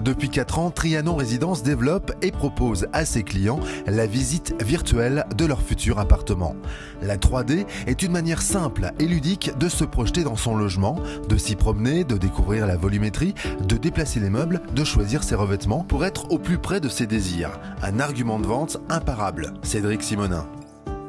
Depuis 4 ans, Trianon Résidence développe et propose à ses clients la visite virtuelle de leur futur appartement. La 3D est une manière simple et ludique de se projeter dans son logement, de s'y promener, de découvrir la volumétrie, de déplacer les meubles, de choisir ses revêtements pour être au plus près de ses désirs. Un argument de vente imparable. Cédric Simonin.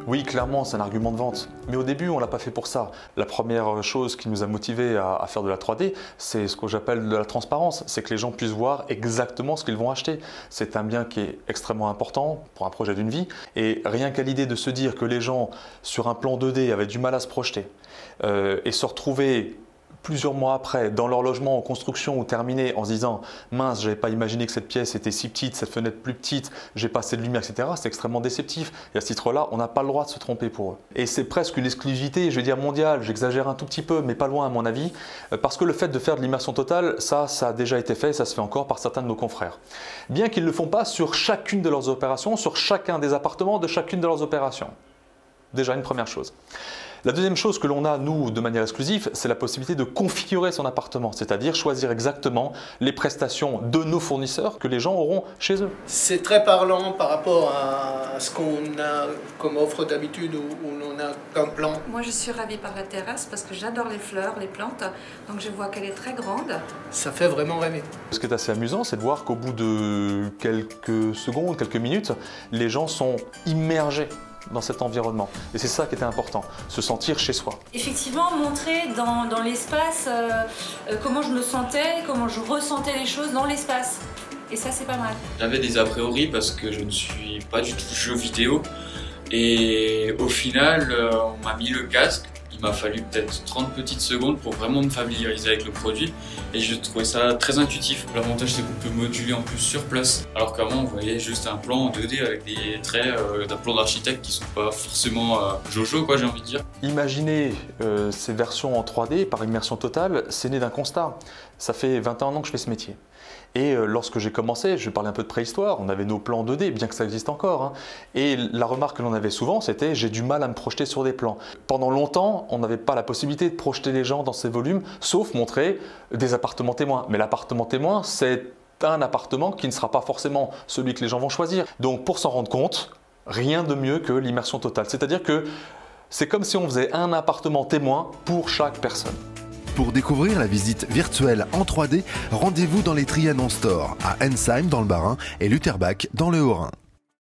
Oui, clairement, c'est un argument de vente. Mais au début, on ne l'a pas fait pour ça. La première chose qui nous a motivés à faire de la 3D, c'est ce que j'appelle de la transparence. C'est que les gens puissent voir exactement ce qu'ils vont acheter. C'est un bien qui est extrêmement important pour un projet d'une vie. Et rien qu'à l'idée de se dire que les gens, sur un plan 2D, avaient du mal à se projeter et se retrouver plusieurs mois après, dans leur logement en construction ou terminé, en se disant « mince, j'avais pas imaginé que cette pièce était si petite, cette fenêtre plus petite, j'ai pas assez de lumière, etc. » C'est extrêmement déceptif. Et à ce titre-là, on n'a pas le droit de se tromper pour eux. Et c'est presque une exclusivité, je vais dire mondiale, j'exagère un tout petit peu, mais pas loin à mon avis, parce que le fait de faire de l'immersion totale, ça a déjà été fait, ça se fait encore par certains de nos confrères. Bien qu'ils ne le font pas sur chacune de leurs opérations, sur chacun des appartements de chacune de leurs opérations. Déjà une première chose. La deuxième chose que l'on a, nous, de manière exclusive, c'est la possibilité de configurer son appartement, c'est-à-dire choisir exactement les prestations de nos fournisseurs que les gens auront chez eux. C'est très parlant par rapport à ce qu'on a comme offre d'habitude où on n'a qu'un plan. Moi, je suis ravie par la terrasse parce que j'adore les fleurs, les plantes, donc je vois qu'elle est très grande. Ça fait vraiment rêver. Ce qui est assez amusant, c'est de voir qu'au bout de quelques secondes, quelques minutes, les gens sont immergés dans cet environnement. Et c'est ça qui était important, se sentir chez soi. Effectivement, montrer dans l'espace comment je me sentais, comment je ressentais les choses dans l'espace. Et ça, c'est pas mal. J'avais des a priori parce que je ne suis pas du tout jeu vidéo. Et au final, on m'a mis le casque. Il m'a fallu peut-être 30 petites secondes pour vraiment me familiariser avec le produit et je trouvais ça très intuitif. L'avantage c'est qu'on peut moduler en plus sur place, alors qu'avant on voyait juste un plan en 2D avec des traits d'un plan d'architecte qui sont pas forcément jojo quoi, j'ai envie de dire. Imaginer ces versions en 3D par immersion totale, c'est né d'un constat. Ça fait 21 ans que je fais ce métier. Et lorsque j'ai commencé, je vais parler un peu de préhistoire, on avait nos plans 2D, bien que ça existe encore. Hein. Et la remarque que l'on avait souvent, c'était « j'ai du mal à me projeter sur des plans ». Pendant longtemps, on n'avait pas la possibilité de projeter les gens dans ces volumes, sauf montrer des appartements témoins. Mais l'appartement témoin, c'est un appartement qui ne sera pas forcément celui que les gens vont choisir. Donc pour s'en rendre compte, rien de mieux que l'immersion totale. C'est-à-dire que c'est comme si on faisait un appartement témoin pour chaque personne. Pour découvrir la visite virtuelle en 3D, rendez-vous dans les Trianon Store à Ensheim dans le Bas-Rhin et Lutterbach dans le Haut-Rhin.